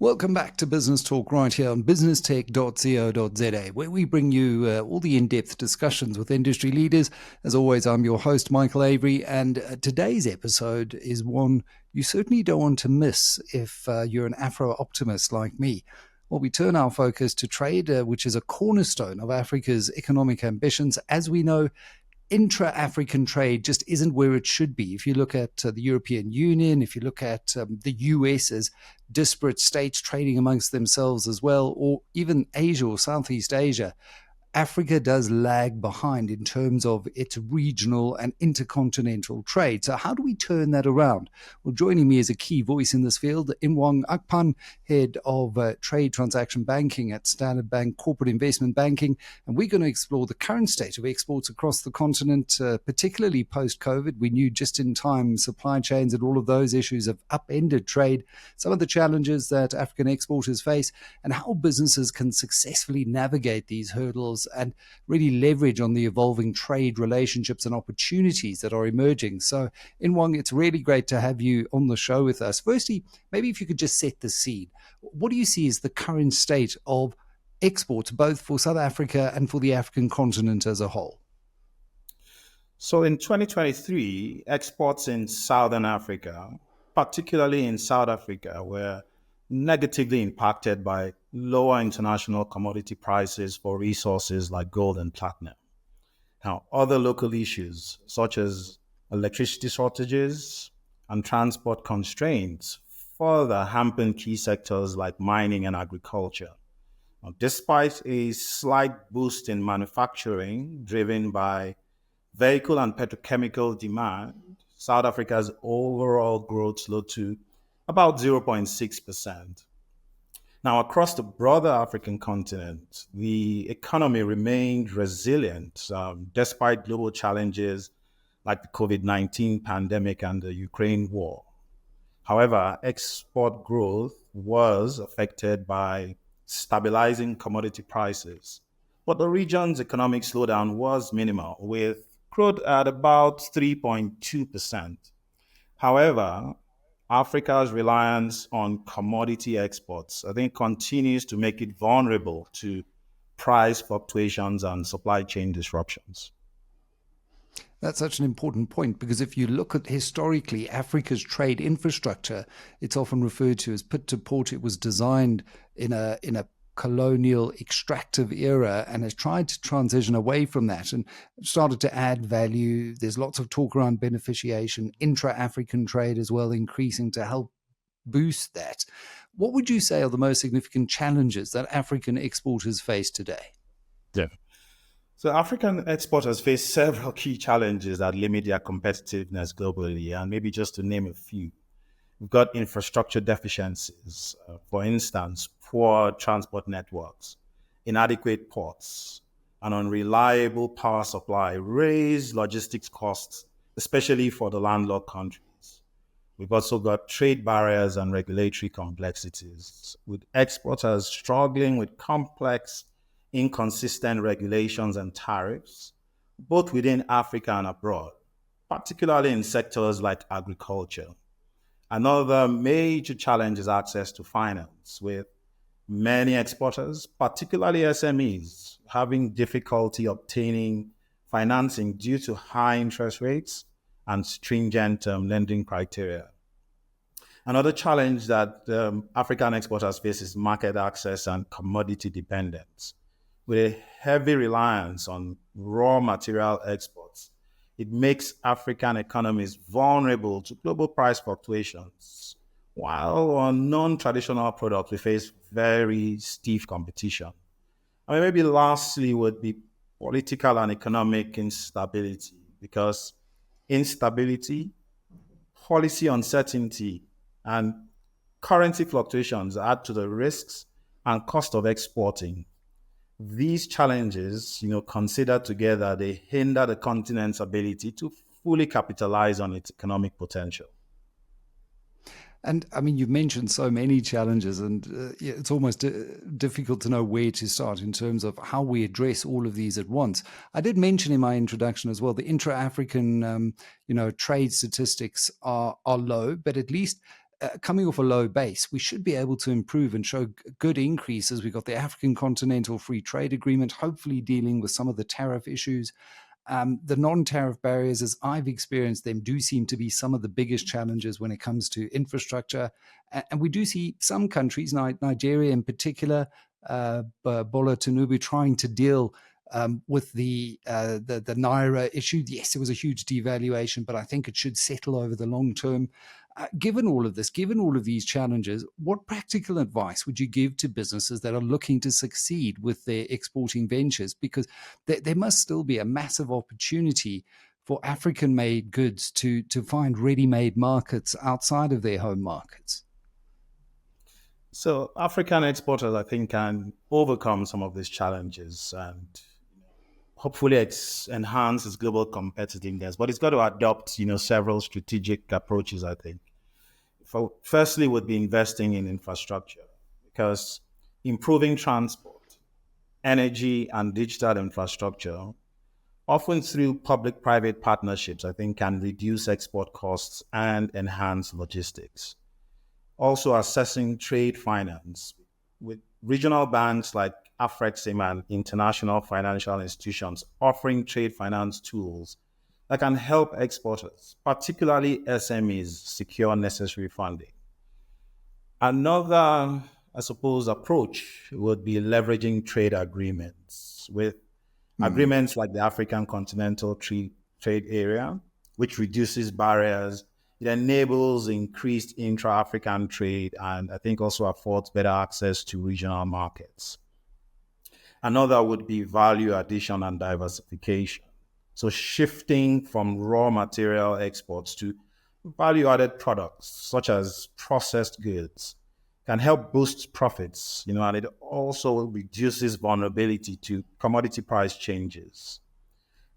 Welcome back to Business Talk right here on businesstech.co.za, where we bring you all the in-depth discussions with industry leaders. As always, I'm your host, Michael Avery, and today's episode is one you certainly don't want to miss if you're an Afro-optimist like me. Well, we turn our focus to trade, which is a cornerstone of Africa's economic ambitions. As we know, intra-African trade just isn't where it should be. If you look at the European Union, if you look at the US as disparate states trading amongst themselves as well, or even Asia or Southeast Asia, Africa does lag behind in terms of its regional and intercontinental trade. So how do we turn that around? Well, joining me as a key voice in this field, Inwang Akpan, head of trade transaction banking at Standard Bank Corporate Investment Banking. And we're going to explore the current state of exports across the continent, particularly post-COVID. We knew just-in-time supply chains and all of those issues have upended trade, some of the challenges that African exporters face, and how businesses can successfully navigate these hurdles and really leverage on the evolving trade relationships and opportunities that are emerging. So, Inwang, it's really great to have you on the show with us. Firstly, maybe if you could just set the scene. What do you see as the current state of exports, both for South Africa and for the African continent as a whole? So in 2023, exports in Southern Africa, particularly in South Africa, were negatively impacted by lower international commodity prices for resources like gold and platinum. Now, other local issues such as electricity shortages and transport constraints further hampered key sectors like mining and agriculture. Now, despite a slight boost in manufacturing driven by vehicle and petrochemical demand, South Africa's overall growth slowed to about 0.6%. Now, across the broader African continent, the economy remained resilient despite global challenges like the COVID-19 pandemic and the Ukraine war. However, export growth was affected by stabilizing commodity prices, but the region's economic slowdown was minimal, with growth at about 3.2%. However, Africa's reliance on commodity exports, I think, continues to make it vulnerable to price fluctuations and supply chain disruptions. That's such an important point because if you look at historically Africa's trade infrastructure, it's often referred to as put to port. It was designed in a colonial extractive era and has tried to transition away from that and started to add value. There's lots of talk around beneficiation, intra-African trade as well, increasing to help boost that. What would you say are the most significant challenges that African exporters face today? Yeah. So African exporters face several key challenges that limit their competitiveness globally, and maybe just to name a few. We've got infrastructure deficiencies, for instance, poor transport networks, inadequate ports, and unreliable power supply raise logistics costs, especially for the landlocked countries. We've also got trade barriers and regulatory complexities, with exporters struggling with complex, inconsistent regulations and tariffs, both within Africa and abroad, particularly in sectors like agriculture. Another major challenge is access to finance, with many exporters, particularly SMEs, having difficulty obtaining financing due to high interest rates and stringent lending criteria. Another challenge that African exporters face is market access and commodity dependence. With a heavy reliance on raw material exports, it makes African economies vulnerable to global price fluctuations, while on non-traditional products, we face very stiff competition. I mean, maybe lastly would be political and economic instability, because instability, policy uncertainty, and currency fluctuations add to the risks and cost of exporting. These challenges, considered together, they hinder the continent's ability to fully capitalize on its economic potential. And I mean, you've mentioned so many challenges, and it's almost difficult to know where to start in terms of how we address all of these at once. I did mention in my introduction as well, the intra-African, trade statistics are low, but at least coming off a low base, we should be able to improve and show good increases. We've got the African Continental Free Trade Agreement, hopefully dealing with some of the tariff issues. The non-tariff barriers, as I've experienced them, do seem to be some of the biggest challenges when it comes to infrastructure. And we do see some countries, Nigeria in particular, Bola Tinubu, trying to deal with the naira issue. Yes, it was a huge devaluation, but I think it should settle over the long term. Given all of this, given all of these challenges, what practical advice would you give to businesses that are looking to succeed with their exporting ventures? Because there must still be a massive opportunity for African-made goods to find ready-made markets outside of their home markets. So African exporters, I think, can overcome some of these challenges and hopefully enhance its global competitiveness. But it's got to adopt, several strategic approaches, I think. Firstly, would be investing in infrastructure, because improving transport, energy, and digital infrastructure, often through public-private partnerships, I think can reduce export costs and enhance logistics. Also, assessing trade finance with regional banks like Afrexim and international financial institutions offering trade finance tools that can help exporters, particularly SMEs, secure necessary funding. Another, I suppose, approach would be leveraging trade agreements with agreements like the African Continental Trade Area, which reduces barriers. It enables increased intra-African trade and I think also affords better access to regional markets. Another would be value addition and diversification. So shifting from raw material exports to value-added products such as processed goods can help boost profits, and it also reduces vulnerability to commodity price changes.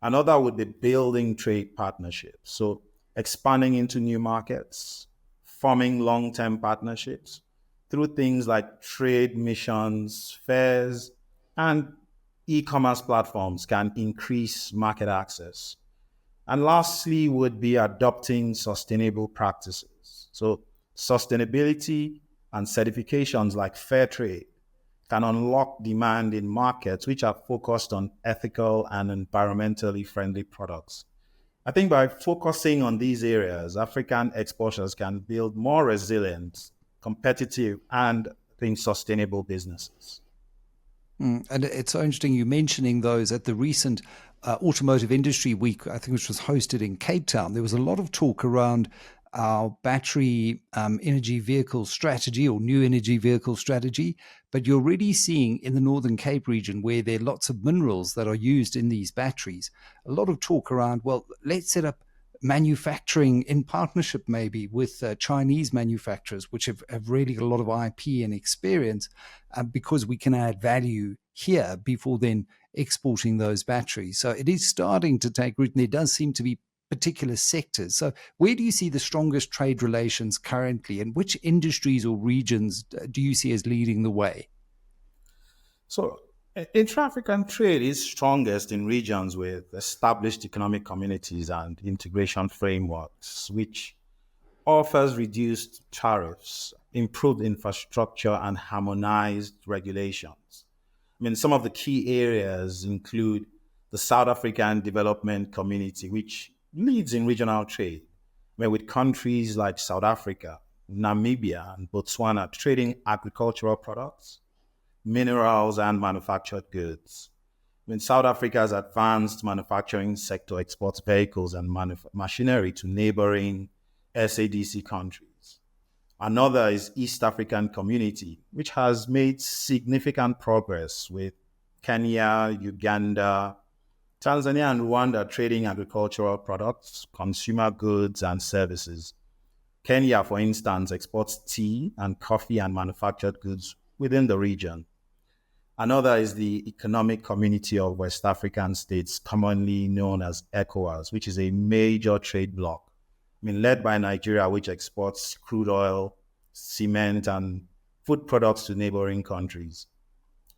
Another would be building trade partnerships. So expanding into new markets, forming long-term partnerships through things like trade missions, fairs, and e-commerce platforms can increase market access. And lastly would be adopting sustainable practices. So sustainability and certifications like fair trade can unlock demand in markets which are focused on ethical and environmentally friendly products. I think by focusing on these areas, African exporters can build more resilient, competitive, and I think sustainable businesses. And it's so interesting you mentioning those at the recent Automotive Industry Week, I think, which was hosted in Cape Town. There was a lot of talk around our battery energy vehicle strategy or new energy vehicle strategy. But you're already seeing in the Northern Cape region, where there are lots of minerals that are used in these batteries, a lot of talk around, well, let's set up manufacturing in partnership maybe with Chinese manufacturers, which have really got a lot of IP and experience, because we can add value here before then exporting those batteries. So it is starting to take root, and there does seem to be particular sectors. So where do you see the strongest trade relations currently, and which industries or regions do you see as leading the way? So intra-African trade is strongest in regions with established economic communities and integration frameworks, which offers reduced tariffs, improved infrastructure, and harmonized regulations. Some of the key areas include the South African Development Community, which leads in regional trade, with countries like South Africa, Namibia, and Botswana trading agricultural products, minerals, and manufactured goods. South Africa's advanced manufacturing sector exports vehicles and machinery to neighboring SADC countries. Another is East African Community, which has made significant progress with Kenya, Uganda, Tanzania, and Rwanda trading agricultural products, consumer goods, and services. Kenya, for instance, exports tea and coffee and manufactured goods within the region. Another is the Economic Community of West African States, commonly known as ECOWAS, which is a major trade bloc, led by Nigeria, which exports crude oil, cement, and food products to neighboring countries.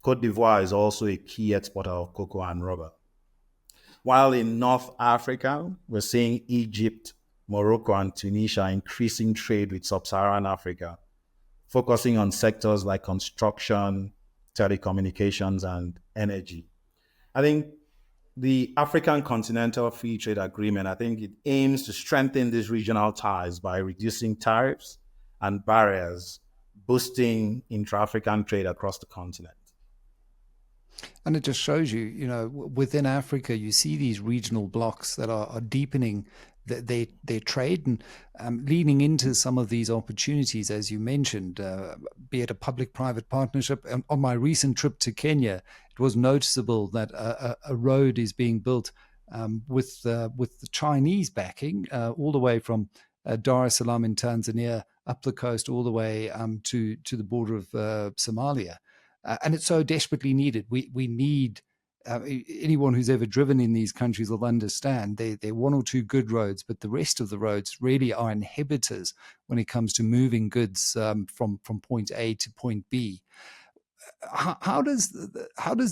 Cote d'Ivoire is also a key exporter of cocoa and rubber. While in North Africa, we're seeing Egypt, Morocco, and Tunisia increasing trade with sub-Saharan Africa, focusing on sectors like construction, telecommunications, and energy. I think the African Continental Free Trade Agreement, I think it aims to strengthen these regional ties by reducing tariffs and barriers, boosting intra-African trade across the continent. And it just shows you, within Africa, you see these regional blocks that are deepening their trade and leaning into some of these opportunities, as you mentioned, be it a public-private partnership. On my recent trip to Kenya, it was noticeable that a road is being built with the Chinese backing, all the way from Dar es Salaam in Tanzania up the coast, all the way to the border of Somalia. And it's so desperately needed. We need anyone who's ever driven in these countries will understand they're one or two good roads, but the rest of the roads really are inhibitors when it comes to moving goods from point A to point B. How does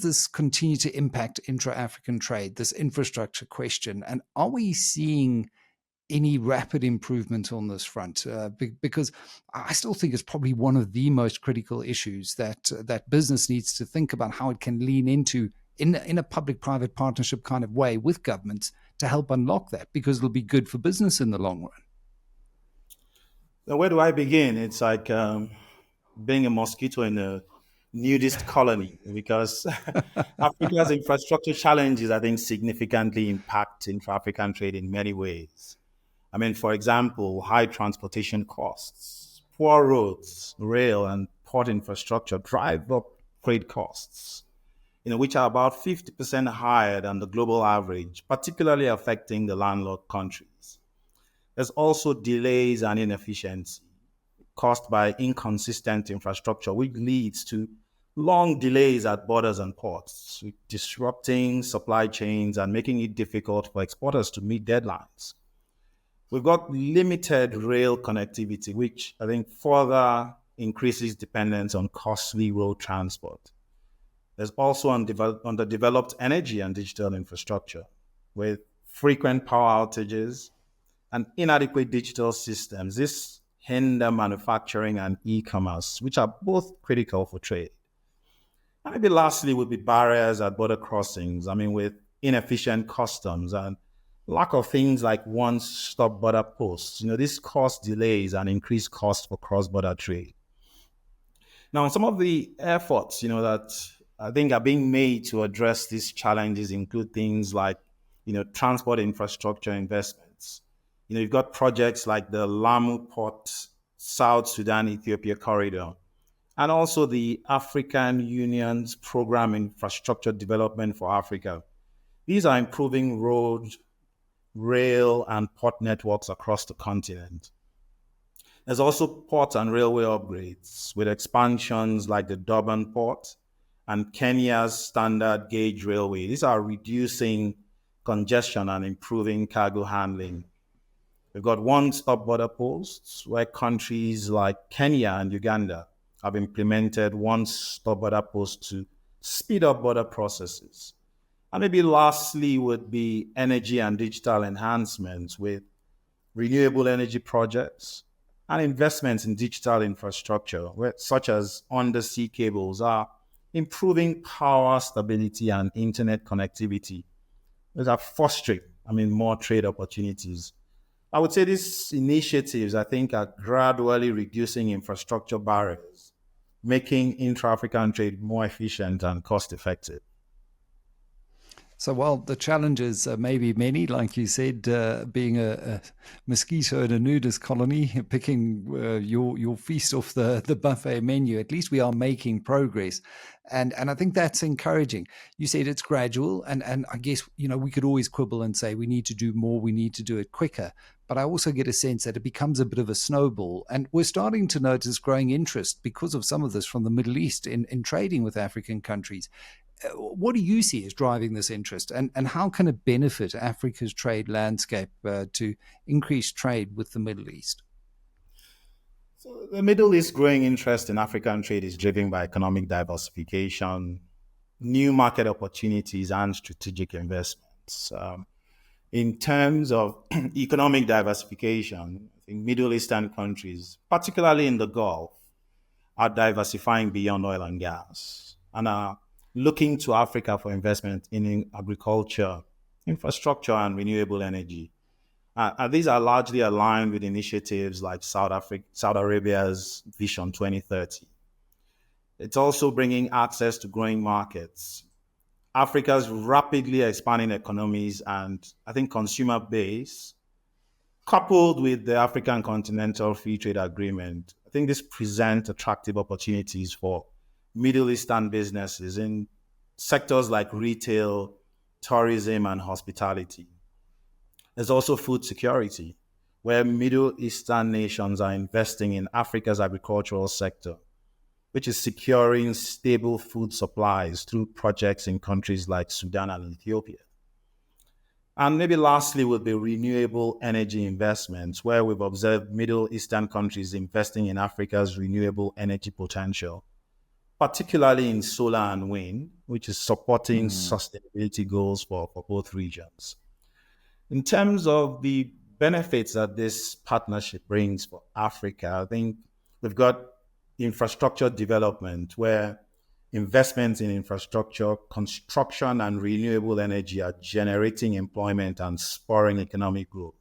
this continue to impact intra-African trade? This infrastructure question, and are we seeing any rapid improvement on this front? Because I still think it's probably one of the most critical issues that business needs to think about how it can lean into in a public-private partnership kind of way with governments to help unlock that, because it'll be good for business in the long run. So where do I begin? It's like being a mosquito in a nudist colony, because Africa's infrastructure challenges, I think, significantly impact intra-African trade in many ways. I mean, for example, high transportation costs, poor roads, rail, and port infrastructure drive up trade costs, which are about 50% higher than the global average, particularly affecting the landlocked countries. There's also delays and inefficiency caused by inconsistent infrastructure, which leads to long delays at borders and ports, disrupting supply chains and making it difficult for exporters to meet deadlines. We've got limited rail connectivity, which I think further increases dependence on costly road transport. There's also underdeveloped energy and digital infrastructure with frequent power outages and inadequate digital systems. This hinder manufacturing and e-commerce, which are both critical for trade. And maybe lastly would be barriers at border crossings. I mean, with inefficient customs and lack of things like one-stop border posts, this cause delays and increased costs for cross-border trade. Now, some of the efforts, that I think are being made to address these challenges include things like, transport infrastructure investments. You've got projects like the Lamu Port, South Sudan, Ethiopia corridor, and also the African Union's program infrastructure development for Africa. These are improving road, rail, and port networks across the continent. There's also port and railway upgrades with expansions like the Durban port and Kenya's standard gauge railway. These are reducing congestion and improving cargo handling. We've got one-stop border posts where countries like Kenya and Uganda have implemented one-stop border posts to speed up border processes. And maybe lastly would be energy and digital enhancements with renewable energy projects and investments in digital infrastructure, such as undersea cables, are improving power stability and internet connectivity. Those are fostering, more trade opportunities. I would say these initiatives, I think, are gradually reducing infrastructure barriers, making intra-African trade more efficient and cost-effective. So while the challenges may be many, like you said, being a mosquito in a nudist colony, picking your feast off the buffet menu, at least we are making progress. And I think that's encouraging. You said it's gradual, and I guess, we could always quibble and say we need to do more, we need to do it quicker. But I also get a sense that it becomes a bit of a snowball. And we're starting to notice growing interest because of some of this from the Middle East in trading with African countries. What do you see as driving this interest, and how can it benefit Africa's trade landscape to increase trade with the Middle East? So the Middle East growing interest in African trade is driven by economic diversification, new market opportunities, and strategic investments. In terms of economic diversification, I think Middle Eastern countries, particularly in the Gulf, are diversifying beyond oil and gas and are looking to Africa for investment in agriculture, infrastructure, and renewable energy. And these are largely aligned with initiatives like Saudi Arabia's Vision 2030. It's also bringing access to growing markets. Africa's rapidly expanding economies and I think consumer base, coupled with the African Continental Free Trade Agreement, I think this presents attractive opportunities for Middle Eastern businesses in sectors like retail, tourism, and hospitality. There's also food security, where Middle Eastern nations are investing in Africa's agricultural sector, which is securing stable food supplies through projects in countries like Sudan and Ethiopia. And maybe lastly would be renewable energy investments, where we've observed Middle Eastern countries investing in Africa's renewable energy potential, particularly in solar and wind, which is supporting sustainability goals for both regions. In terms of the benefits that this partnership brings for Africa, I think we've got infrastructure development where investments in infrastructure, construction, and renewable energy are generating employment and spurring economic growth.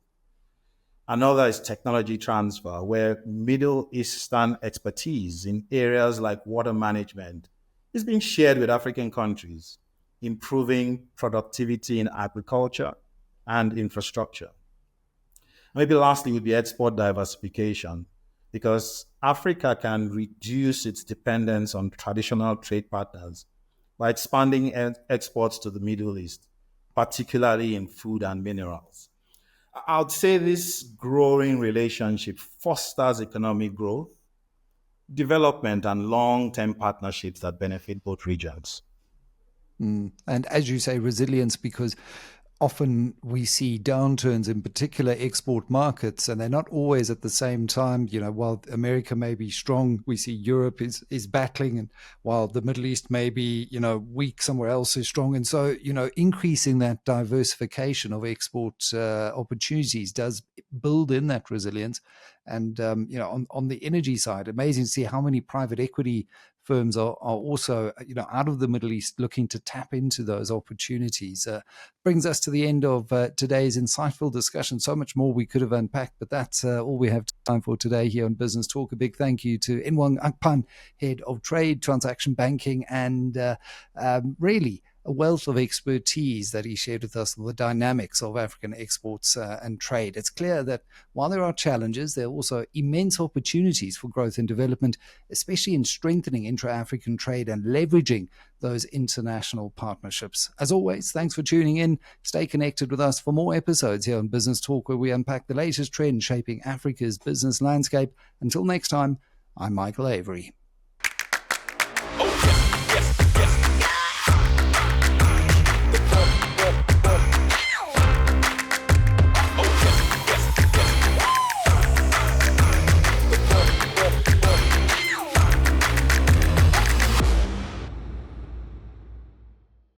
Another is technology transfer, where Middle Eastern expertise in areas like water management is being shared with African countries, improving productivity in agriculture and infrastructure. Maybe lastly would be export diversification, because Africa can reduce its dependence on traditional trade partners by expanding exports to the Middle East, particularly in food and minerals. I would say this growing relationship fosters economic growth, development, and long term partnerships that benefit both regions. And as you say, resilience, because often we see downturns in particular export markets, and they're not always at the same time. While America may be strong, we see Europe is battling, and while the Middle East may be, weak, somewhere else is strong. And so, increasing that diversification of export opportunities does build in that resilience. And, on the energy side, amazing to see how many private equity firms are also, out of the Middle East looking to tap into those opportunities. Brings us to the end of today's insightful discussion. So much more we could have unpacked, but that's all we have time for today here on Business Talk. A big thank you to Inwang Akpan, Head of Trade, Transaction Banking, and really a wealth of expertise that he shared with us on the dynamics of African exports and trade. It's clear that while there are challenges, there are also immense opportunities for growth and development, especially in strengthening intra-African trade and leveraging those international partnerships. As always, thanks for tuning in. Stay connected with us for more episodes here on Business Talk, where we unpack the latest trends shaping Africa's business landscape. Until next time, I'm Michael Avery.